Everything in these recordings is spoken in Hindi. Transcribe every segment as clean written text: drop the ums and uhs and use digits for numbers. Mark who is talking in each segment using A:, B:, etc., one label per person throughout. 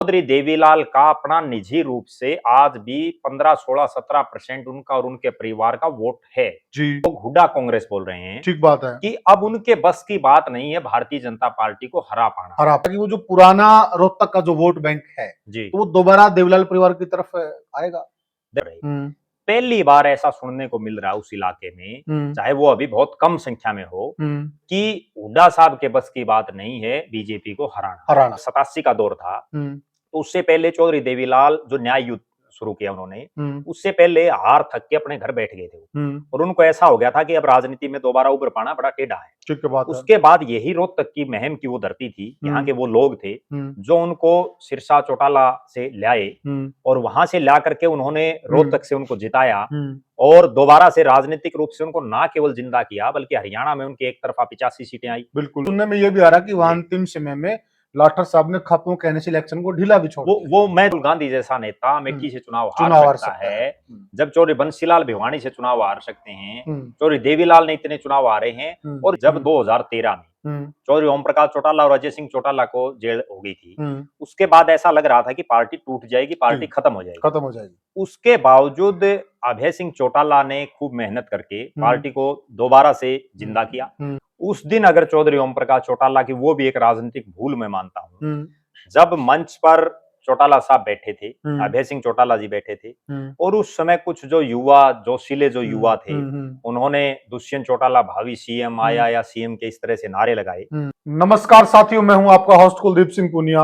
A: चौधरी देवीलाल का अपना निजी रूप से आज भी 15, 16, 17% उनका और उनके परिवार का वोट है।
B: जी,
A: लोग हुड्डा कांग्रेस बोल रहे हैं
B: ठीक बात है।
A: कि अब उनके बस की बात नहीं है भारतीय जनता पार्टी को हरा पाना।
B: हरा कि वो जो पुराना रोहतक का जो वोट बैंक है,
A: जी,
B: तो वो दोबारा देवीलाल परिवार की तरफ आएगा।
A: दे रही।
B: हुँ,
A: पहली बार ऐसा सुनने को मिल रहा है उस इलाके में,
B: हुँ,
A: चाहे वो अभी बहुत कम संख्या में हो,
B: हुँ,
A: कि हुड्डा साहब के बस की बात नहीं है बीजेपी को हराना।
B: हराना।
A: 87 का दौर था,
B: हुँ,
A: तो उससे पहले चौधरी देवीलाल जो न्याय युद्ध शुरू किया उन्होंने,
B: हुँ,
A: उससे पहले हार थक के अपने घर बैठ गए थे वो।
B: हुँ,
A: और उनको ऐसा हो गया था कि अब राजनीति में दोबारा उभर पाना बड़ा टेढ़ा है।
B: ठीक बात है।
A: उसके बाद यही रोहतक की महम की वो धरती थी, यहाँ
B: हुँ,
A: के वो लोग थे,
B: हुँ,
A: जो उनको सिरसा चौटाला से लाए
B: हुँ,
A: और वहां से ला करके उन्होंने
B: हुँ,
A: रोहतक से उनको जिताया
B: हुँ,
A: और दोबारा से राजनीतिक रूप से उनको ना केवल जिंदा किया बल्कि हरियाणा में उनकी एक तरफा 85 सीटें आई।
B: बिल्कुल। सुनने में ये भी आ रहा है कि वहाँ
A: जी,
B: अंतिम समय में लाठर साहब ने खपों कहने से इलेक्शन को ढीला भी छोड़ दिया।
A: वो मैं राहुल गांधी जैसा नेता
B: हुँ,
A: अमेठी से चुनाव हार
B: चुनाव हार
A: सकता
B: सकता है।
A: है,
B: हुँ,
A: जब चौधरी बंसीलाल भिवानी से चुनाव हार सकते हैं,
B: हुँ,
A: चौधरी देवीलाल ने इतने चुनाव हारे हैं,
B: हुँ,
A: और जब
B: हुँ,
A: 2013 में
B: हुँ,
A: चौधरी ओम प्रकाश चौटाला और अजय सिंह चौटाला को जेल हो गई थी,
B: हुँ,
A: उसके बाद ऐसा लग रहा था कि पार्टी टूट जाएगी,
B: जी,
A: पार्टी खत्म हो जाएगी।
B: खत्म हो जाएगी।
A: उसके बावजूद अभय सिंह चौटाला ने खूब मेहनत करके
B: हुँ,
A: पार्टी को दोबारा से
B: हुँ,
A: जिंदा किया।
B: हुँ,
A: उस दिन अगर चौधरी ओम प्रकाश चौटाला की वो भी एक राजनीतिक भूल मैं मानता हूँ,
B: हुँ,
A: जब मंच पर चौटाला साहब बैठे थे,
B: हुँ,
A: अभय सिंह चौटाला जी बैठे थे,
B: हुँ,
A: और उस समय कुछ जो युवा जोशीले जो
B: हुँ,
A: युवा थे,
B: हुँ, हुँ,
A: उन्होंने दुष्यंत चौटाला भावी सीएम
B: हुँ,
A: आया या सीएम के इस तरह से नारे लगाए।
B: हुँ। नमस्कार साथियों, मैं हूँ आपका होस्ट कुलदीप सिंह पुनिया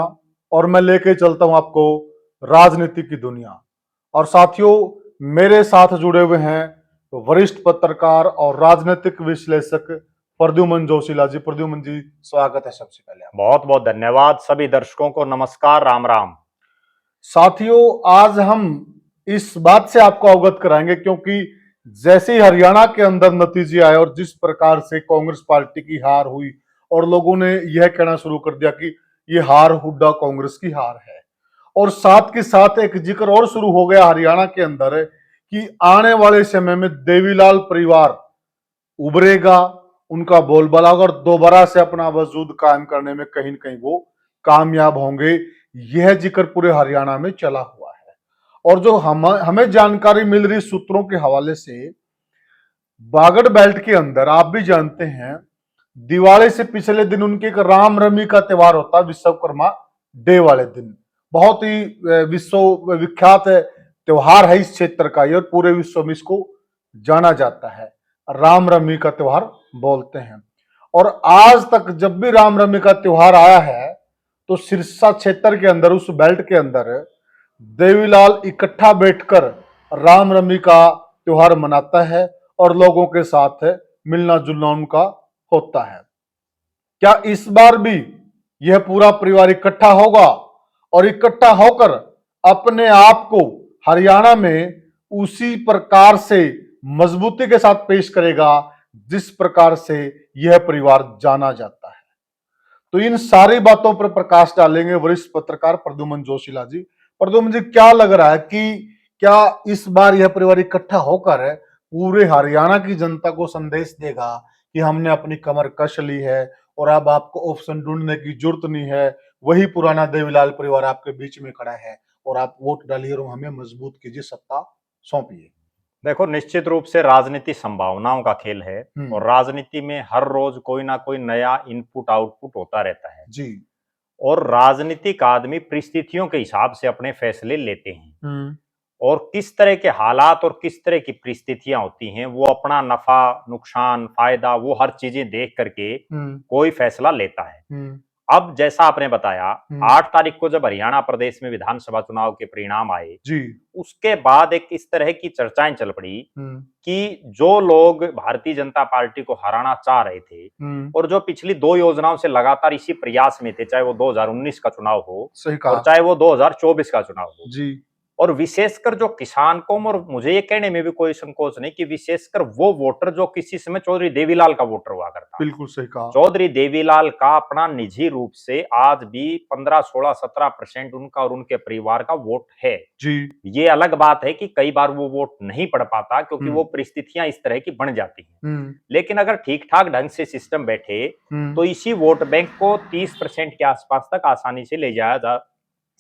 B: और मैं लेके चलता हूँ आपको राजनीति की दुनिया। और साथियों, मेरे साथ जुड़े हुए हैं वरिष्ठ पत्रकार और राजनीतिक विश्लेषक प्रद्युमन जोशीला जी। प्रद्युमन जी, स्वागत है सबसे पहले आपका।
A: बहुत बहुत धन्यवाद। सभी दर्शकों को नमस्कार, राम राम।
B: साथियों, आज हम इस बात से आपको अवगत कराएंगे क्योंकि जैसे ही हरियाणा के अंदर नतीजे आए और जिस प्रकार से कांग्रेस पार्टी की हार हुई और लोगों ने यह कहना शुरू कर दिया कि ये हार हुड्डा कांग्रेस की हार है, और साथ के साथ एक जिक्र और शुरू हो गया हरियाणा के अंदर कि आने वाले समय में देवीलाल परिवार उभरेगा, उनका बोलबाला होगा और दोबारा से अपना वजूद कायम करने में कहीं न कहीं वो कामयाब होंगे। यह जिक्र पूरे हरियाणा में चला हुआ है। और जो हमें जानकारी मिल रही सूत्रों के हवाले से, बागड़ बेल्ट के अंदर आप भी जानते हैं, दिवाली से पिछले दिन उनके एक रामनवमी का त्योहार होता है, विश्वकर्मा डे वाले दिन। बहुत ही विश्व विख्यात त्योहार है इस क्षेत्र का, ये और पूरे विश्व में इसको जाना जाता है। रामनवमी का त्योहार बोलते हैं। और आज तक जब भी रामनवमी का त्योहार आया है, तो सिरसा क्षेत्र के अंदर, उस बेल्ट के अंदर देवीलाल इकट्ठा बैठकर रामनवमी का त्योहार मनाता है और लोगों के साथ मिलना जुलना उनका होता है। क्या इस बार भी यह पूरा परिवार इकट्ठा होगा और इकट्ठा होकर अपने आप को हरियाणा में उसी प्रकार से मजबूती के साथ पेश करेगा जिस प्रकार से यह परिवार जाना जाता है? तो इन सारी बातों पर प्रकाश डालेंगे वरिष्ठ पत्रकार प्रद्युमन जोशीला जी। प्रद्युमन जी, क्या लग रहा है कि क्या इस बार यह परिवार इकट्ठा होकर पूरे हरियाणा की जनता को संदेश देगा कि हमने अपनी कमर कस ली है और अब आपको ऑप्शन ढूंढने की जरूरत नहीं है, वही पुराना देवीलाल परिवार आपके बीच में खड़ा है और आप वोट डालिए और हमें मजबूत कीजिए, सत्ता सौंपिए?
A: देखो, निश्चित रूप से राजनीति संभावनाओं का खेल है
B: हम्म।
A: और राजनीति में हर रोज कोई ना कोई नया इनपुट आउटपुट होता रहता है,
B: जी।
A: और राजनीतिक आदमी परिस्थितियों के हिसाब से अपने फैसले लेते हैं।
B: हम्म।
A: और किस तरह के हालात और किस तरह की परिस्थितियां होती हैं, वो अपना नफा नुकसान फायदा वो हर चीजें देख करके
B: हम्म।
A: कोई फैसला लेता है।
B: हम्म।
A: अब जैसा आपने बताया,
B: हम्म।
A: 8 तारीख को जब हरियाणा प्रदेश में विधानसभा चुनाव के परिणाम आए,
B: जी।
A: उसके बाद एक इस तरह की चर्चाएं चल पड़ी
B: हम्म।
A: कि जो लोग भारतीय जनता पार्टी को हराना चाह रहे थे
B: हम्म।
A: और जो पिछली 2 योजनाओं से लगातार इसी प्रयास में थे, चाहे वो 2019 का चुनाव हो
B: सही
A: और
B: कहा।
A: चाहे वो 2024 का चुनाव हो,
B: जी।
A: और विशेषकर जो किसान कौम, और मुझे ये कहने में भी कोई संकोच नहीं कि विशेषकर वो वोटर जो किसी समय चौधरी देवीलाल का वोटर हुआ करता था।
B: बिल्कुल सही कहा।
A: चौधरी देवीलाल का अपना निजी रूप से आज भी 15, 16, 17% उनका और उनके परिवार का वोट है।
B: जी।
A: ये अलग बात है कि कई बार वो वोट नहीं पड़ पाता क्योंकि
B: हुँ,
A: वो परिस्थितियां इस तरह की बन जाती हैं।
B: हुँ,
A: लेकिन अगर ठीक ठाक ढंग से सिस्टम बैठे
B: हुँ,
A: तो इसी वोट बैंक को 30% के आसपास तक आसानी से ले जाया जा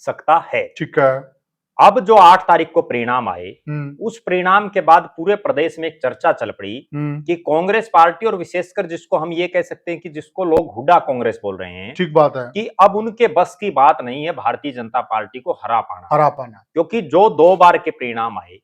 A: सकता है।
B: ठीक है।
A: अब जो 8 तारीख को परिणाम आए,
B: हम्म।
A: उस परिणाम के बाद पूरे प्रदेश में एक चर्चा चल पड़ी
B: हम्म।
A: कि कांग्रेस पार्टी, और विशेषकर जिसको हम ये कह सकते हैं कि जिसको लोग हुड्डा कांग्रेस बोल रहे हैं,
B: ठीक बात है।
A: कि अब उनके बस की बात नहीं है भारतीय जनता पार्टी को हरा पाना।
B: हरा पाना।
A: क्योंकि जो 2 बार के परिणाम आए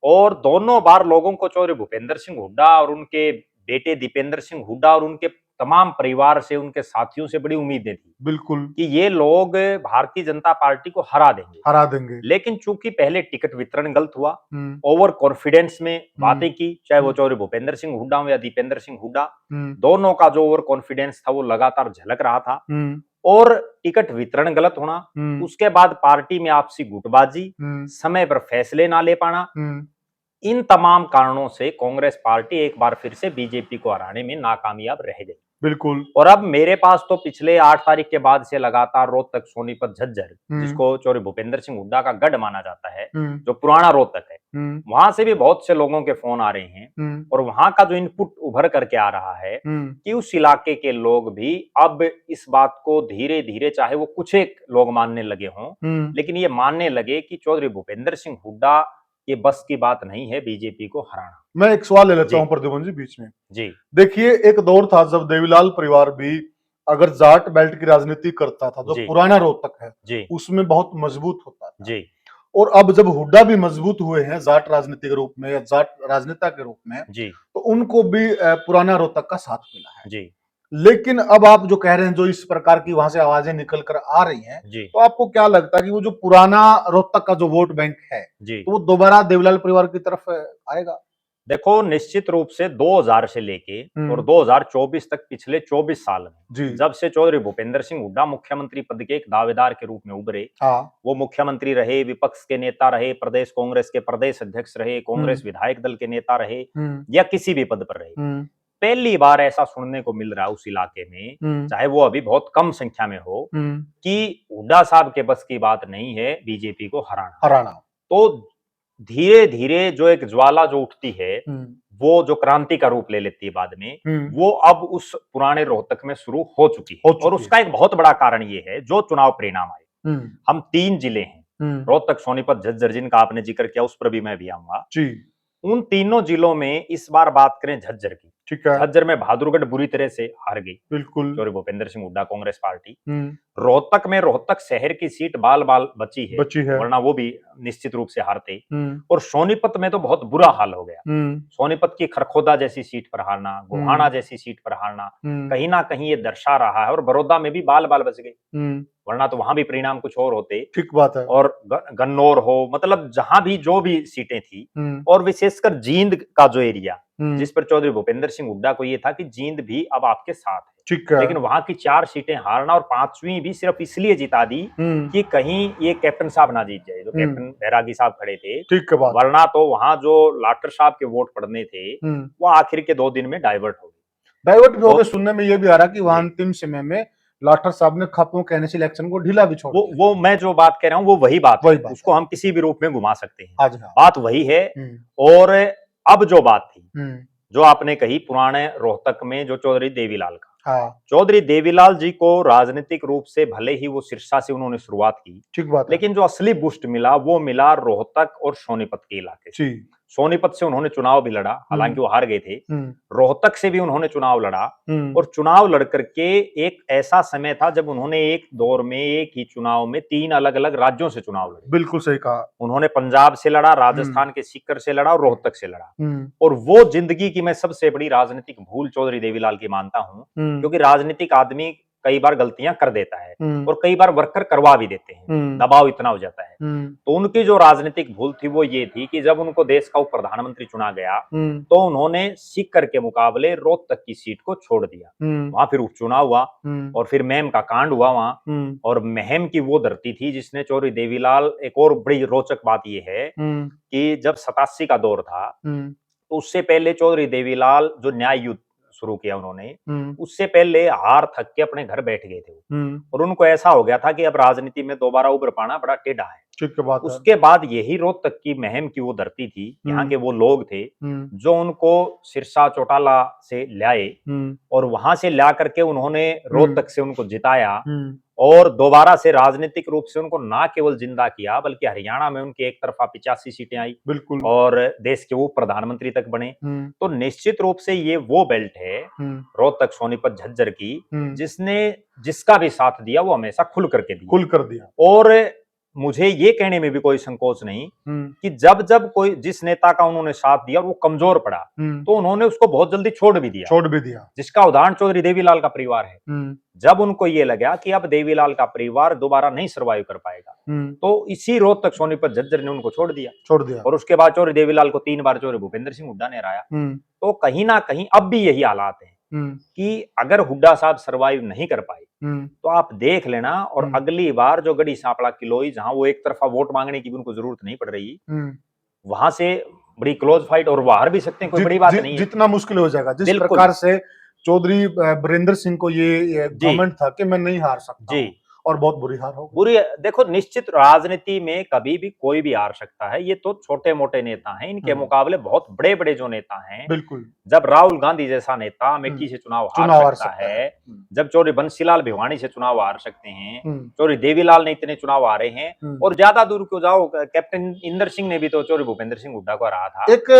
A: और दोनों बार लोगों को चौधरी भूपेंद्र सिंह हुड्डा और उनके बेटे दीपेंद्र सिंह हुड्डा और उनके तमाम परिवार से, उनके साथियों से बड़ी उम्मीदें थी
B: बिल्कुल
A: कि ये लोग भारतीय जनता पार्टी को हरा देंगे।
B: हरा देंगे।
A: लेकिन चूंकि पहले टिकट वितरण गलत हुआ,
B: हम्म।
A: ओवर कॉन्फिडेंस में बातें की, चाहे वो
B: हम्म।
A: चौधरी भूपेंद्र सिंह हुड्डा हो या दीपेंद्र सिंह हुड्डा,
B: हम्म।
A: दोनों का जो ओवर कॉन्फिडेंस था वो लगातार झलक रहा था।
B: हम्म।
A: और टिकट वितरण गलत होना,
B: हम्म।
A: उसके बाद पार्टी में आपसी गुटबाजी,
B: हम्म।
A: समय पर फैसले ना ले पाना,
B: हम्म।
A: इन तमाम कारणों से कांग्रेस पार्टी एक बार फिर से बीजेपी को हराने में नाकामयाब रह गई।
B: बिल्कुल।
A: और अब मेरे पास तो पिछले 8 तारीख के बाद से लगातार रोहतक, सोनीपत, झज्जर, जिसको चौधरी भूपेंद्र सिंह हुड्डा का गढ़ माना जाता है, जो पुराना रोहतक है, वहां से भी बहुत से लोगों के फोन आ रहे हैं। और वहां का जो इनपुट उभर करके आ रहा है कि उस इलाके के लोग भी अब इस बात को धीरे धीरे, चाहे वो कुछ एक लोग मानने लगे हों, लेकिन ये मानने लगे कि चौधरी भूपेंद्र सिंह हुड्डा ये बस की बात नहीं है बीजेपी को हराना।
B: मैं एक सवाल ले लेता
A: जी।
B: हूं प्रद्युमन जी बीच में।
A: जी।
B: देखिए, एक दौर था जब देवीलाल परिवार भी अगर जाट बेल्ट की राजनीति करता था, जो
A: जी।
B: पुराना रोहतक है,
A: जी।
B: उसमें बहुत मजबूत होता था।
A: जी।
B: और अब जब हुड्डा भी मजबूत हुए हैं जाट राजनीति के रूप में या जाट राजनेता के रूप में,
A: जी।
B: तो उनको भी पुराना रोहतक का साथ मिला है।
A: जी।
B: लेकिन अब आप जो कह रहे हैं, जो इस प्रकार की वहां से आवाजें निकल कर आ रही हैं,
A: जी।
B: तो आपको क्या लगता है कि वो जो पुराना रोहतक का जो वोट बैंक है,
A: जी।
B: तो वो दोबारा देवीलाल परिवार की तरफ आएगा?
A: देखो, निश्चित रूप से 2000 से लेके और 2024 तक, पिछले 24 साल
B: जी।
A: में, जब से चौधरी भूपेंद्र सिंह हुड्डा मुख्यमंत्री पद के एक दावेदार के रूप में उभरे,
B: हाँ।
A: वो मुख्यमंत्री रहे, विपक्ष के नेता रहे, प्रदेश कांग्रेस के प्रदेश अध्यक्ष रहे, कांग्रेस विधायक दल के नेता रहे, या किसी भी पद पर रहे, पहली बार ऐसा सुनने को मिल रहा है उस इलाके में, चाहे वो अभी बहुत कम संख्या में हो, कि हुड्डा साहब के बस की बात नहीं है बीजेपी को हराना। तो धीरे धीरे जो एक ज्वाला जो उठती है, वो जो क्रांति का रूप ले लेती है बाद में, वो अब उस पुराने रोहतक में शुरू हो चुकी है। और उसका एक बहुत बड़ा कारण ये है, जो चुनाव परिणाम आए। हम 3 जिले हैं, रोहतक, सोनीपत, झज्जर, जिनका आपने जिक्र किया, उस पर भी मैं भी आऊंगा। उन तीनों जिलों में इस बार बात करें झज्जर की,
B: ठीक है।
A: झज्जर में बहादुरगढ़ बुरी तरह से हार गई,
B: बिल्कुल,
A: चौधरी भूपेंद्र सिंह हुड्डा कांग्रेस पार्टी। रोहतक में रोहतक शहर की सीट बाल बाल बची है, वरना वो भी निश्चित रूप से हारते। और सोनीपत में तो बहुत बुरा हाल हो गया, सोनीपत की खरखोदा जैसी सीट पर हारना, गोहाना जैसी सीट पर हारना, कहीं ना कहीं ये दर्शा रहा है। और बड़ौदा में भी बाल बाल बच गए, वरना तो वहां भी परिणाम कुछ और होते।
B: ठीक बात है।
A: और गन्नौर हो, मतलब जहां भी जो भी सीटें थी, और विशेषकर जींद का जो एरिया, जिस पर चौधरी भूपेंद्र सिंह हुड्डा को ये था कि जींद भी अब आपके साथ है,
B: ठीक है।
A: लेकिन वहां की 4 सीटें हारना, और 5वीं भी सिर्फ इसलिए जिता दी कि कहीं ये कैप्टन साहब ना जीत जाए, जो कैप्टन बैरागी साहब खड़े थे।
B: ठीक है बात।
A: वरना तो वहां जो लाटर साहब के वोट पड़ने थे, वो आखिर के 2 दिन में डाइवर्ट हो गए।
B: डाइवर्ट भी हो गए। सुनने में ये भी आ रहा कि वहां अंतिम समय में लाठर साहब ने खपों कहने से इलेक्शन को ढीला भी छोड़ दिया।
A: वो मैं जो बात कह रहा हूँ, वो वही बात है, उसको हम किसी भी रूप में घुमा सकते हैं, बात वही है। और अब जो बात थी, जो आपने कही पुराने रोहतक में, जो चौधरी देवीलाल का, चौधरी देवीलाल जी को राजनीतिक रूप से भले ही वो सिरसा से उन्होंने शुरुआत की,
B: ठीक बात है,
A: लेकिन जो असली बूस्ट मिला वो मिला रोहतक और सोनीपत के इलाके से। सोनीपत से उन्होंने चुनाव भी लड़ा, हालांकि वो हार गए थे। रोहतक से भी उन्होंने चुनाव लड़ा, और चुनाव लड़कर के एक ऐसा समय था जब उन्होंने एक दौर में एक ही चुनाव में 3 अलग अलग राज्यों से चुनाव लड़े।
B: बिल्कुल सही कहा। उन्होंने
A: पंजाब से लड़ा, राजस्थान के सीकर से लड़ा और रोहतक से लड़ा। और वो जिंदगी की मैं सबसे बड़ी राजनीतिक भूल चौधरी देवीलाल की मानता हूं, क्योंकि राजनीतिक आदमी कई बार गलतियां कर देता है, और कई बार वर्कर करवा भी देते हैं, दबाव इतना हो जाता है। तो उनकी जो राजनीतिक भूल थी वो ये थी कि जब उनको देश का उप प्रधानमंत्री चुना गया, तो उन्होंने सीकर के मुकाबले रोहतक की सीट को छोड़ दिया। वहां फिर उपचुनाव हुआ, और फिर महम का कांड हुआ वहां। और महम की वो धरती थी जिसने चौधरी देवीलाल, एक और बड़ी रोचक बात ये है कि जब 87 का दौर था, तो उससे पहले चौधरी देवीलाल जो न्याय युद्ध शुरू किया उन्होंने, उससे पहले हार थक के अपने घर बैठ गए थे, और उनको ऐसा हो गया था कि अब राजनीति में दोबारा उभर पाना बड़ा टेढ़ा है।
B: ठीक है बात है।
A: उसके बाद यही रोहतक की महम की वो धरती थी, यहाँ के वो लोग थे जो उनको सिरसा चौटाला से लाए और वहां से ला करके उन्होंने रोहतक से उनको जिताया और दोबारा से राजनीतिक रूप से उनको ना केवल जिंदा किया बल्कि हरियाणा में उनकी एक तरफा 85 सीटें आई
B: बिल्कुल।
A: और देश के वो प्रधानमंत्री तक बने। तो निश्चित रूप से ये वो बेल्ट है रोहतक सोनीपत झज्जर की जिसने जिसका भी साथ दिया वो हमेशा खुल कर दिया और मुझे ये कहने में भी कोई संकोच नहीं कि जब जब कोई जिस नेता का उन्होंने साथ दिया वो कमजोर पड़ा तो उन्होंने उसको बहुत जल्दी छोड़ भी दिया जिसका उदाहरण चौधरी देवीलाल का परिवार है। जब उनको ये लगा कि अब देवीलाल का परिवार दोबारा नहीं सर्वाइव कर पाएगा तो इसी रोहतक सोनीपत झज्जर ने उनको छोड़ दिया और उसके बाद चौधरी देवीलाल को 3 बार चौधरी भूपेंद्र सिंह हुड्डा ने हराया। तो कहीं ना कहीं अब भी यही हालात है कि अगर हुड्डा साहब सर्वाइव नहीं कर पाए तो आप देख लेना और अगली बार जो गढ़ी सांपला किलोई जहां वो एक तरफा वोट मांगने की भी उनको जरूरत नहीं पड़ रही वहां से बड़ी क्लोज फाइट और वो हार भी सकते हैं, कोई बड़ी बात नहीं है।
B: जितना मुश्किल हो जाएगा जिस प्रकार से चौधरी वीरेंद्र सिंह को ये कमेंट था कि मैं नहीं हार सकता जी और बहुत बुरी हार हो
A: बुरी। देखो निश्चित राजनीति में कभी भी कोई भी हार सकता है, ये तो छोटे मोटे नेता हैं, इनके मुकाबले बहुत बड़े बड़े जो नेता हैं
B: बिल्कुल।
A: जब राहुल गांधी जैसा नेता अमेठी से चुनाव हार सकता है, जब चौधरी बंसीलाल भिवानी से चुनाव हार सकते हैं, चौधरी देवीलाल ने इतने चुनाव हारे हैं और ज्यादा दूर क्यों जाओ कैप्टन इंदर सिंह ने भी तो चौधरी भूपेंद्र सिंह हुड्डा को हराया था।
B: एक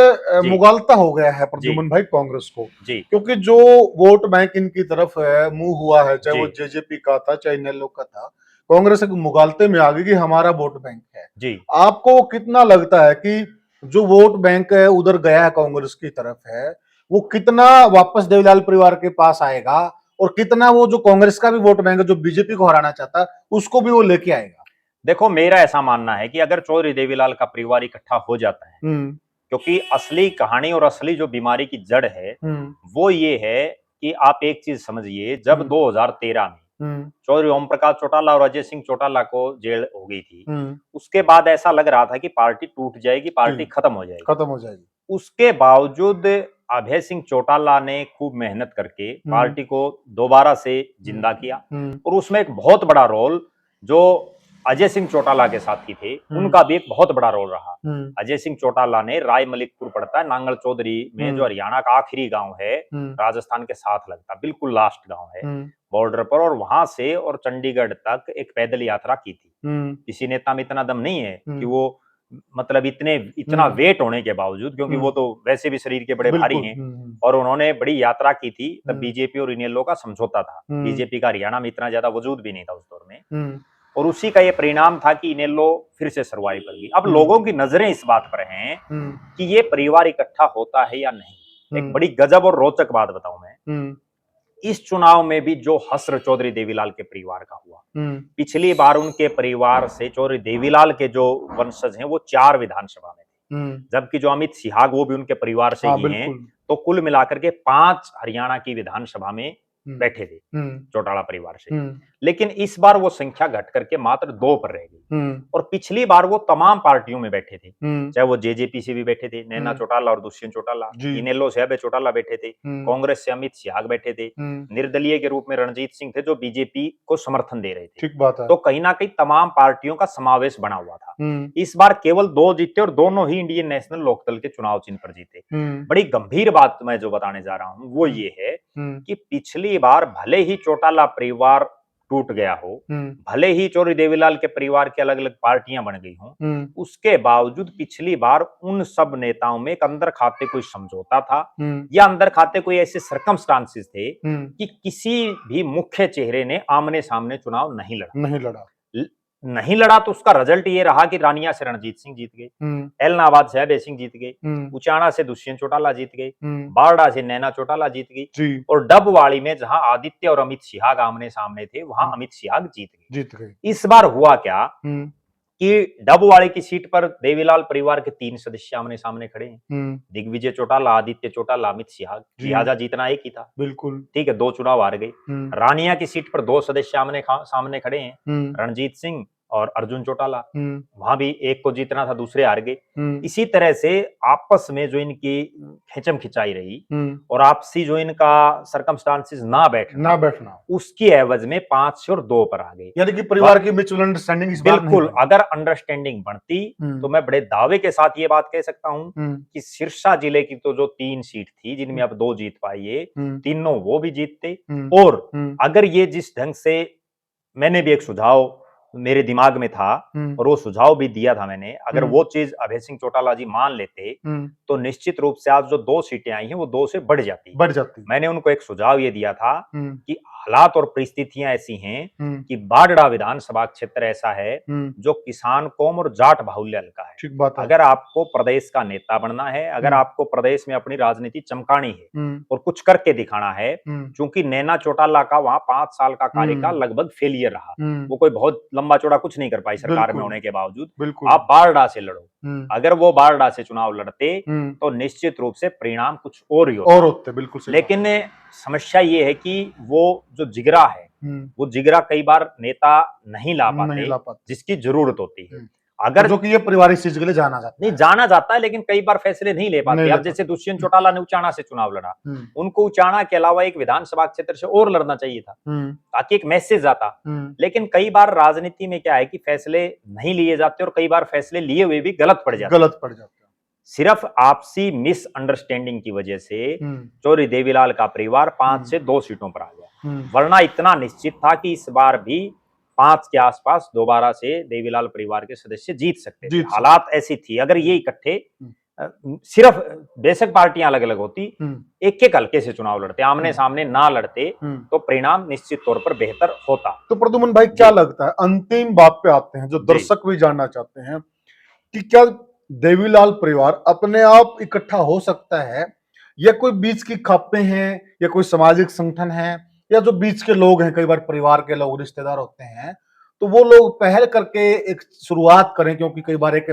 B: मुगालता हो गया है प्रद्युमन भाई कांग्रेस को जी, क्योंकि जो वोट बैंक इनकी तरफ मुंह हुआ है चाहे वो जेजेपी का था चाहे इनेलो का था, कांग्रेस एक मुगालते में आ गई कि हमारा वोट बैंक है जी। आपको कितना लगता है कि जो वोट बैंक है उधर गया है कांग्रेस की तरफ है वो कितना वापस देवीलाल परिवार के पास आएगा और कितना वो जो कांग्रेस का भी वोट बैंक है जो बीजेपी को हराना चाहता है उसको भी वो लेके आएगा?
A: देखो मेरा ऐसा मानना है कि अगर चौधरी देवीलाल का परिवार इकट्ठा हो जाता है क्योंकि असली कहानी और असली जो बीमारी की जड़ है वो ये है कि आप एक चीज समझिए, जब 2013 में चौधरी ओम प्रकाश चौटाला और अजय सिंह चौटाला को जेल हो गई थी उसके बाद ऐसा लग रहा था कि पार्टी टूट जाएगी, पार्टी खत्म हो जाएगी। उसके बावजूद अभय सिंह चौटाला ने खूब मेहनत करके पार्टी को दोबारा से जिंदा किया और उसमें एक बहुत बड़ा रोल जो अजय सिंह चौटाला के साथी थे उनका भी एक बहुत बड़ा रोल रहा। अजय सिंह चौटाला ने राय मलिकपुर पड़ता है नांगल चौधरी में जो हरियाणा का आखिरी गांव है, राजस्थान के साथ लगता बिल्कुल लास्ट गांव है बॉर्डर पर, और वहां से और चंडीगढ़ तक एक पैदल यात्रा की थी। किसी नेता में इतना दम नहीं है कि वो मतलब इतना वेट होने के बावजूद, क्योंकि वो तो वैसे भी शरीर के बड़े भारी हैं और उन्होंने बड़ी यात्रा की थी। तब बीजेपी और इनेलो का समझौता था, बीजेपी का हरियाणा में इतना ज्यादा वजूद भी नहीं था उस दौर में और उसी का ये परिणाम था कि इनेलो फिर से सर्वाइव कर गई। अब लोगों की नजरें इस बात पर हैं कि ये परिवार इकट्ठा होता है या नहीं। एक बड़ी गजब और रोचक बात बताऊं मैं, इस चुनाव में भी जो हश्र चौधरी देवीलाल के परिवार का हुआ, पिछली बार उनके परिवार से चौधरी देवीलाल के जो वंशज हैं वो 4 विधानसभा में थे, जबकि जो अमित सिहाग वो भी उनके परिवार से ही हैं, तो कुल मिलाकर के 5 हरियाणा की विधानसभा में बैठे थे चौटाला परिवार से। लेकिन इस बार वो संख्या घट करके मात्र 2 पर रह गई और पिछली बार वो तमाम पार्टियों में बैठे थे, चाहे वो जेजेपी से भी बैठे थे नैना चौटाला और दुष्यंत चौटाला, इनेलो से अभय चौटाला बैठे थे, कांग्रेस से अमित सिहाग बैठे थे, निर्दलीय के रूप में रणजीत सिंह थे जो बीजेपी को समर्थन दे रहे थे।
B: ठीक बात है।
A: तो कहीं ना कहीं तमाम पार्टियों का समावेश बना हुआ था। इस बार केवल 2 जीते और दोनों ही इंडियन नेशनल लोकदल के चुनाव चिन्ह पर जीते। बड़ी गंभीर बात मैं जो बताने जा रहा हूं वो ये है कि पिछली बार भले ही चौटाला परिवार टूट गया हो, भले ही चौधरी देवीलाल के परिवार की अलग अलग पार्टियां बन गई हों, उसके बावजूद पिछली बार उन सब नेताओं में एक अंदर खाते कोई समझौता था या अंदर खाते कोई ऐसे सर्कमस्टांसेस थे कि किसी भी मुख्य चेहरे ने आमने सामने चुनाव नहीं लड़ा। तो उसका रिजल्ट ये रहा कि रानिया से रणजीत सिंह जीत गए, एलनाबाद से अभय सिंह जीत गए, उचाना से दुष्यंत चौटाला जीत गए, बारडा से नैना चौटाला जीत गई और डबवाड़ी में जहां आदित्य और अमित सिहाग आमने सामने थे वहां अमित सिहाग जीत गए। इस बार हुआ क्या कि डबवाड़ी की सीट पर देवीलाल परिवार के 3 सदस्य आमने सामने खड़े हैं, दिग्विजय चौटाला, आदित्य चौटाला, अमित सिहाग, लिहाजा जीतना एक ही था। बिल्कुल ठीक है, 2 चुनाव हार गए। रानिया की सीट पर 2 सदस्य आमने सामने खड़े हैं, रणजीत सिंह और अर्जुन चौटाला, वहां भी एक को जीतना था, दूसरे हार गए। इसी तरह से आपस में जो इनकी खिंचम खिंचाई रही और आपसी जो इनका सर्कमस्टांसिस ना बैठना उसकी एवज में 5 से और 2 पर आ गए।
B: यानी कि परिवार की म्यूचुअल अंडरस्टैंडिंग इस बार
A: बिल्कुल, अगर अंडरस्टैंडिंग बढ़ती तो मैं बड़े दावे के साथ ये बात कह सकता हूं कि सिरसा जिले की तो जो 3 सीट थी जिनमें अब 2 जीत पाई है, तीनों वो भी जीतते। और अगर ये जिस ढंग से, मैंने भी एक सुझाव मेरे दिमाग में था और वो सुझाव भी दिया था मैंने, अगर वो चीज अभय सिंह चौटाला जी मान लेते तो निश्चित रूप से आज जो 2 सीटें आई हैं वो 2 से बढ़ जाती। मैंने उनको एक सुझाव ये दिया था कि हालात और परिस्थितियां ऐसी हैं कि बाडड़ा विधानसभा क्षेत्र ऐसा है जो किसान कौम और जाट बाहुल्य हल्का है।
B: ठीक बात है।
A: अगर आपको प्रदेश का नेता बनना है, अगर आपको प्रदेश में अपनी राजनीति चमकानी है और कुछ करके दिखाना है, क्योंकि नैना चौटाला का वहां 5 साल का कार्यकाल लगभग फेलियर रहा, वो कोई बहुत लंबा चौड़ा कुछ नहीं कर पाई सरकार में होने के बावजूद। आप बारडा से लड़ो, अगर वो बारडा से चुनाव लड़ते तो निश्चित रूप से परिणाम कुछ और ही होते।
B: बिल्कुल।
A: लेकिन समस्या ये है कि वो जो जिगरा है वो जिगरा कई बार नेता नहीं ला पाते जिसकी जरूरत होती है। अगर
B: जो कि ये पारिवारिक चीज के लिए जाना
A: जाता है लेकिन कई बार फैसले नहीं ले पाते। अब जैसे दुष्यंत चौटाला ने उचाना से चुनाव लड़ा, उनको उचाना के अलावा एक विधानसभा क्षेत्र से और लड़ना चाहिए था ताकि एक मैसेज आता। लेकिन कई बार राजनीति में क्या है कि फैसले नहीं लिए जाते और कई बार फैसले लिए हुए भी गलत पड़ जाते। सिर्फ आपसी मिसअंडरस्टैंडिंग की वजह से चौधरी देवीलाल का परिवार 5 से 2 सीटों पर आ गया, वरना इतना निश्चित था कि इस बार भी 5 के आसपास दोबारा से देवीलाल परिवार के सदस्य जीत सकते थे। हालात ऐसी थी, अगर ये इकट्ठे सिर्फ बेशक पार्टियां अलग अलग होती, एक एक हल्के से चुनाव लड़ते, आमने सामने ना लड़ते तो परिणाम निश्चित तौर पर बेहतर होता।
B: तो प्रद्युमन भाई क्या लगता है, अंतिम बात पे आते हैं जो दर्शक भी जानना चाहते हैं कि क्या देवीलाल परिवार अपने आप इकट्ठा हो सकता है या कोई बीच की खापे हैं या कोई सामाजिक संगठन है या जो बीच के लोग हैं, कई बार परिवार के लोग रिश्तेदार होते हैं, तो वो लोग पहल करके एक शुरुआत करें, क्योंकि कई बार एक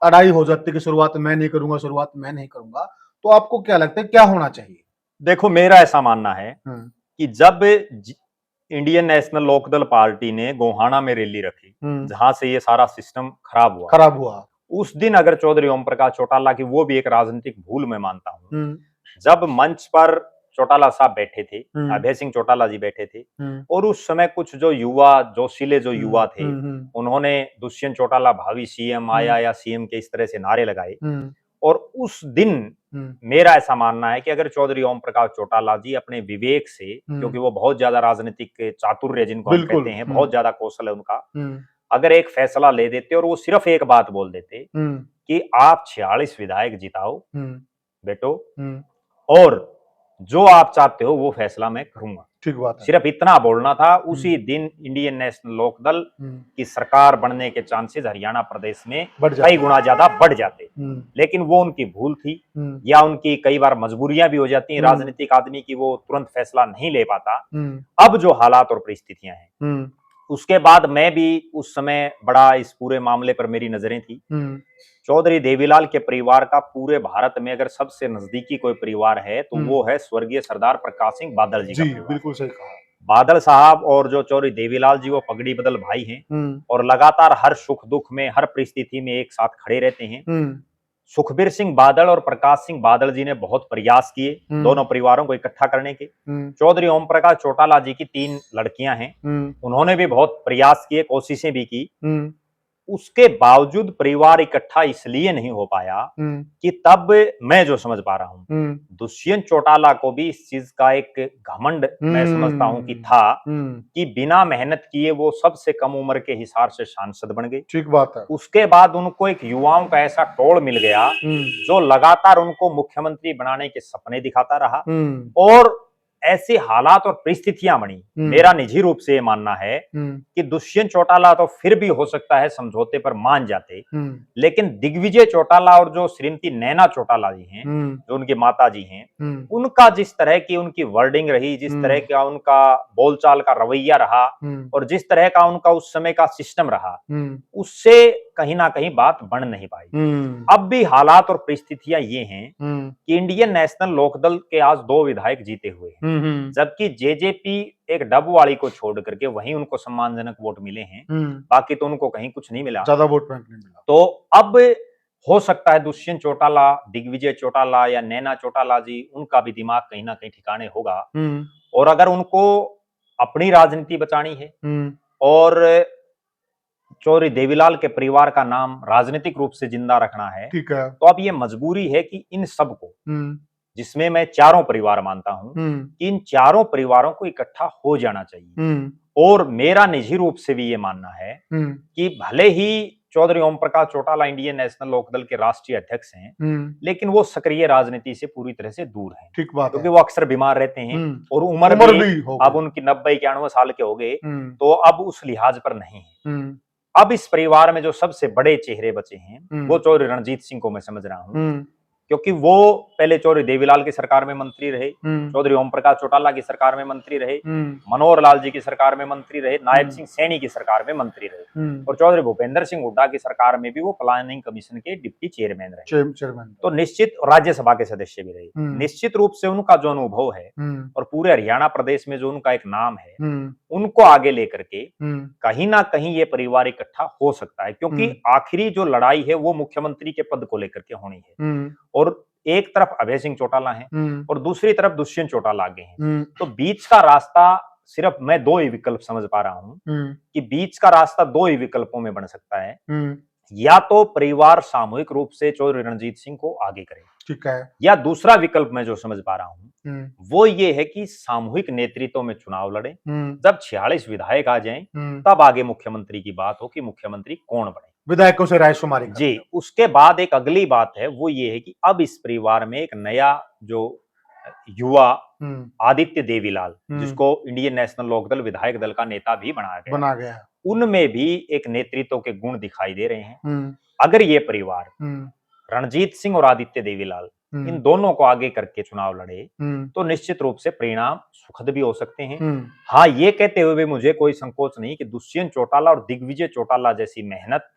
B: अड़ाई हो जाती है कि शुरुआत मैं नहीं करूंगा। तो आपको क्या लगता है क्या होना चाहिए?
A: देखो, मेरा ऐसा मानना है कि जब इंडियन नेशनल लोकदल पार्टी ने गोहाना में रैली रखी जहां से ये सारा सिस्टम खराब हुआ, उस दिन अगर चौधरी ओम प्रकाश चौटाला की, वो भी एक राजनीतिक भूल मैं मानता हूं, जब मंच पर चौटाला साहब बैठे थे, अभय सिंह चौटाला जी बैठे थे और उस समय कुछ जो युवा जोशीले जो युवा थे उन्होंने दुष्यंत चौटाला भावी सीएम आया या सीएम के इस तरह से नारे लगाए, और उस दिन मेरा ऐसा मानना है कि अगर चौधरी ओम प्रकाश चौटाला जी अपने विवेक से, क्योंकि वो बहुत ज्यादा राजनीतिक चातुर्य जिनको हम कहते हैं, बहुत ज्यादा कौशल है उनका, अगर एक फैसला ले देते और वो सिर्फ एक बात बोल देते कि आप 46 विधायक जिताओ बेटो और जो आप चाहते हो वो फैसला मैं करूंगा,
B: ठीक बात है,
A: सिर्फ इतना बोलना था, उसी दिन इंडियन नेशनल लोकदल की सरकार बनने के चांसेस हरियाणा प्रदेश में कई गुना ज्यादा बढ़ जाते। लेकिन वो उनकी भूल थी या उनकी कई बार मजबूरियां भी हो जाती हैं राजनीतिक आदमी की, वो तुरंत फैसला नहीं ले पाता। अब जो हालात और परिस्थितियां हैं, उसके बाद मैं भी उस समय बड़ा इस पूरे मामले पर मेरी नजरें थी। चौधरी देवीलाल के परिवार का पूरे भारत में अगर सबसे नजदीकी कोई परिवार है तो वो है स्वर्गीय सरदार प्रकाश सिंह बादल जी का परिवार।
B: बिल्कुल सही कहा।
A: बादल साहब और जो चौधरी देवीलाल जी वो पगड़ी बदल भाई हैं और लगातार हर सुख दुख में, हर परिस्थिति में एक साथ खड़े रहते हैं। सुखबीर सिंह बादल और प्रकाश सिंह बादल जी ने बहुत प्रयास किए दोनों परिवारों को इकट्ठा करने के। चौधरी ओम प्रकाश चौटाला जी की 3 लड़कियां हैं, उन्होंने भी बहुत प्रयास किए, कोशिशें भी की, उसके बावजूद परिवार इकट्ठा इसलिए नहीं हो पाया कि तब मैं जो समझ पा रहा हूं, दुष्यंत चौटाला को भी इस चीज का एक घमंड मैं समझता हूं कि था कि बिना मेहनत किए वो सबसे कम उम्र के हिसाब से सांसद बन गए।
B: ठीक बात है।
A: उसके बाद उनको एक युवाओं का ऐसा टोल मिल गया जो लगातार उनको मुख्यमंत्री बनाने के सपने दिखाता रहा और ऐसे हालात और परिस्थितियां बनी। मेरा निजी रूप से ये मानना है कि दुष्यंत चौटाला तो फिर भी हो सकता है समझौते पर मान जाते, लेकिन दिग्विजय चौटाला और जो श्रीमती नैना चौटाला जी हैं, जो उनकी माता जी हैं, उनका जिस तरह की उनकी वर्डिंग रही, जिस तरह का उनका बोलचाल का रवैया रहा और जिस तरह का उनका उस समय का सिस्टम रहा, उससे कहीं ना कहीं बात बन नहीं पाई। अब भी हालात और परिस्थितियां ये हैं कि इंडियन नेशनल लोकदल के आज 2 विधायक जीते हुए हैं, जबकि जेजेपी एक डबवाली को छोड़ करके वहीं उनको सम्मानजनक वोट मिले हैं, बाकी तो उनको कहीं कुछ नहीं मिला,
B: ज्यादा वोट बैंक नहीं मिला।
A: तो अब हो सकता है दुष्यंत चौटाला, दिग्विजय चौटाला या नैना चौटाला जी, उनका भी दिमाग कहीं ना कहीं ठिकाने होगा, और अगर उनको अपनी राजनीति बचानी है और चौधरी देवीलाल के परिवार का नाम राजनीतिक रूप से जिंदा रखना है,
B: ठीक है,
A: तो अब ये मजबूरी है कि इन सबको, जिसमें मैं चारों परिवार मानता हूं, कि इन चारों परिवारों को इकट्ठा हो जाना चाहिए। और मेरा निजी रूप से भी ये मानना है कि भले ही चौधरी ओम प्रकाश चौटाला इंडियन नेशनल लोकदल के राष्ट्रीय अध्यक्ष हैं, लेकिन वो सक्रिय राजनीति से पूरी तरह से दूर हैं,
B: ठीक बात
A: क्योंकि
B: है।
A: वो अक्सर बीमार रहते हैं और उम्र भी अब उनकी 90-91 साल के हो गए, तो अब उस लिहाज पर नहीं है। अब इस परिवार में जो सबसे बड़े चेहरे बचे हैं वो चौधरी रणजीत सिंह को मैं समझ रहा हूं, क्योंकि वो पहले चौधरी देवीलाल की सरकार में मंत्री रहे, चौधरी ओम प्रकाश चौटाला की सरकार में मंत्री रहे, मनोहर लाल जी की सरकार में मंत्री रहे, नायब सिंह सैनी की सरकार में मंत्री रहे, और चौधरी भूपेंद्र सिंह हुड्डा की सरकार में भी वो प्लानिंग कमीशन के डिप्टी चेयरमैन रहे, तो निश्चित राज्यसभा के सदस्य भी रहे। निश्चित रूप से उनका जो अनुभव है और पूरे हरियाणा प्रदेश में जो उनका एक नाम है, उनको आगे लेकर के कहीं ना कहीं ये परिवार इकट्ठा हो सकता है, क्योंकि आखिरी जो लड़ाई है वो मुख्यमंत्री के पद को लेकर के होनी है, और एक तरफ अभय सिंह चौटाला है और दूसरी तरफ दुष्यंत चौटाला आगे हैं, तो बीच का रास्ता सिर्फ मैं 2 ही विकल्प समझ पा रहा हूं कि बीच का रास्ता 2 ही विकल्पों में बन सकता है, या तो परिवार सामूहिक रूप से चौधरी रणजीत सिंह को आगे करे, ठीक है, या दूसरा विकल्प मैं जो समझ पा रहा हूं वो ये है कि सामूहिक नेतृत्व में चुनाव लड़े, जब 46 विधायक आ जाएं तब आगे मुख्यमंत्री की बात हो कि मुख्यमंत्री कौन बने,
B: विधायकों से रायशुमारी
A: जी। उसके बाद एक अगली बात है वो ये है कि अब इस परिवार में एक नया जो युवा आदित्य देवीलाल, जिसको इंडियन नेशनल लोकदल विधायक दल का नेता भी बना गया, उनमें भी एक नेतृत्व के गुण दिखाई दे रहे हैं। अगर ये परिवार रणजीत सिंह और आदित्य देवीलाल इन दोनों को आगे करके चुनाव लड़े तो निश्चित रूप से परिणाम सुखद भी हो सकते हैं। हाँ, ये कहते हुए भी मुझे कोई संकोच नहीं कि दुष्यंत चौटाला और दिग्विजय चौटाला जैसी मेहनत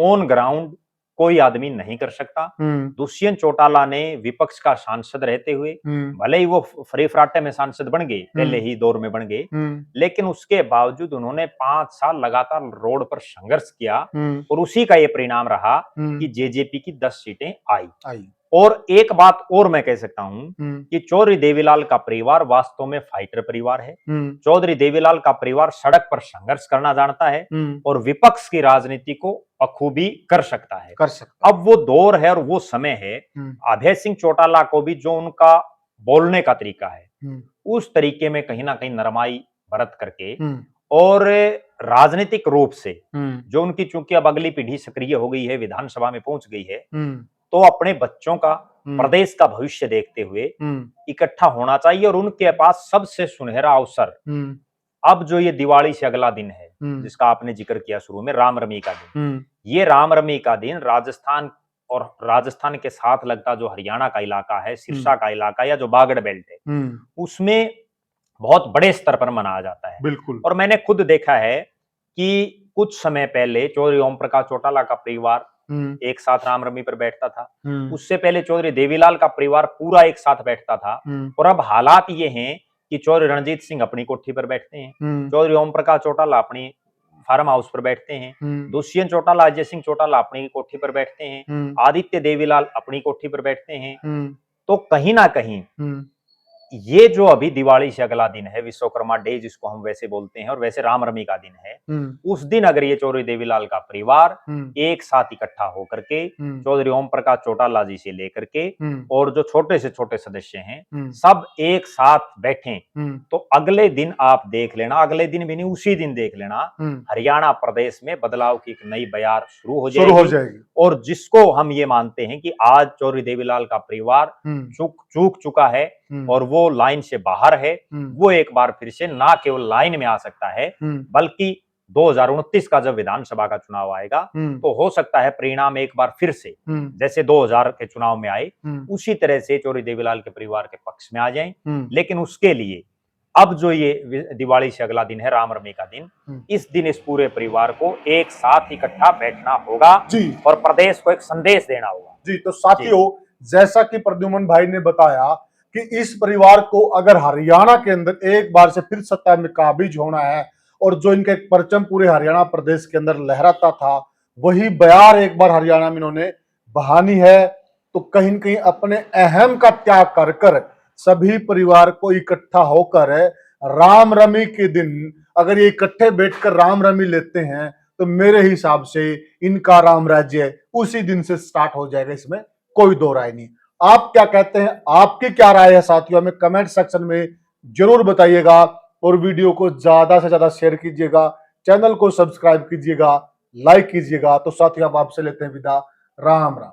A: ऑन ग्राउंड कोई आदमी नहीं कर सकता। दुष्यंत चौटाला ने विपक्ष का सांसद रहते हुए, भले ही वो फ्री फ्राटे में सांसद बन गए, पहले ही दौर में बन गए, लेकिन उसके बावजूद उन्होंने 5 साल लगातार रोड पर संघर्ष किया और उसी का ये परिणाम रहा कि जेजेपी की 10 सीटें आई। और एक बात और मैं कह सकता हूं कि चौधरी देवीलाल का परिवार वास्तव में फाइटर परिवार है। चौधरी देवीलाल का परिवार सड़क पर संघर्ष करना जानता है और विपक्ष की राजनीति को बखूबी कर सकता है। अब वो दौर है और वो समय है, अभय सिंह चौटाला को भी जो उनका बोलने का तरीका है उस तरीके में कहीं ना कहीं नरमाई बरत करके और राजनीतिक रूप से जो उनकी, चूंकि अब अगली पीढ़ी सक्रिय हो गई है, विधानसभा में पहुंच गई है, तो अपने बच्चों का, प्रदेश का भविष्य देखते हुए इकट्ठा होना चाहिए। और उनके पास सबसे सुनहरा अवसर अब जो ये दिवाली से अगला दिन है जिसका आपने जिक्र किया शुरू में, रामनवमी का दिन, ये रामनवमी का दिन राजस्थान और राजस्थान के साथ लगता जो हरियाणा का इलाका है, सिरसा का इलाका या जो बागड़ बेल्ट है, उसमें बहुत बड़े स्तर पर मनाया जाता है। बिल्कुल। और मैंने खुद देखा है कि कुछ समय पहले चौधरी ओम प्रकाश चौटाला का परिवार एक साथ रामनवमी पर बैठता था, उससे पहले चौधरी देवीलाल का परिवार पूरा एक साथ बैठता था, और अब हालात ये हैं कि चौधरी रणजीत सिंह अपनी कोठी पर बैठते हैं, चौधरी ओम प्रकाश चौटाला अपनी फार्म हाउस पर बैठते हैं, दुष्यंत चौटाला, अजय सिंह चौटाला अपनी कोठी पर बैठते हैं, आदित्य देवीलाल अपनी कोठी पर बैठते हैं। तो कहीं ना कहीं ये जो अभी दिवाली से अगला दिन है, विश्वकर्मा डे जिसको हम वैसे बोलते हैं और वैसे रामनवमी का दिन है, उस दिन अगर ये चौधरी देवीलाल का परिवार एक साथ इकट्ठा होकर के चौधरी ओम प्रकाश चौटाला जी से लेकर के और जो छोटे से छोटे सदस्य हैं सब एक साथ बैठें, तो अगले दिन आप देख लेना, अगले दिन भी नहीं उसी दिन देख लेना, हरियाणा प्रदेश में बदलाव की एक नई बयार शुरू हो जाएगी। और जिसको हम ये मानते हैं कि आज चौधरी देवीलाल का परिवार चूक चुका है और वो लाइन से बाहर है, वो एक बार फिर से ना केवल लाइन में आ सकता है बल्कि 2029 का जब विधानसभा का चुनाव आएगा तो हो सकता है परिणाम एक बार फिर से जैसे 2000 के चुनाव में आए उसी तरह से चौधरी देवीलाल के परिवार के पक्ष में आ जाएं। लेकिन उसके लिए अब जो ये दिवाली से अगला दिन है रामनवमी का दिन, इस दिन इस पूरे परिवार को एक साथ इकट्ठा बैठना होगा
B: जी
A: और प्रदेश को एक संदेश देना होगा।
B: जी। तो साथियों, जैसा कि प्रद्युमन भाई ने बताया कि इस परिवार को अगर हरियाणा के अंदर एक बार से फिर सत्ता में काबिज होना है और जो इनका एक परचम पूरे हरियाणा प्रदेश के अंदर लहराता था, वही बयार एक बार हरियाणा में इन्होंने बहानी है, तो कहीं न कहीं अपने अहम का त्याग कर कर सभी परिवार को इकट्ठा होकर रामनवमी के दिन अगर ये इकट्ठे बैठकर रामनवमी लेते हैं तो मेरे हिसाब से इनका राम राज्य उसी दिन से स्टार्ट हो जाएगा, इसमें कोई दो राय नहीं। आप क्या कहते हैं, आपकी क्या राय है साथियों, हमें कमेंट सेक्शन में जरूर बताइएगा और वीडियो को ज्यादा से ज्यादा शेयर कीजिएगा, चैनल को सब्सक्राइब कीजिएगा, लाइक कीजिएगा। तो साथियों, आप आपसे लेते हैं विदा। राम राम।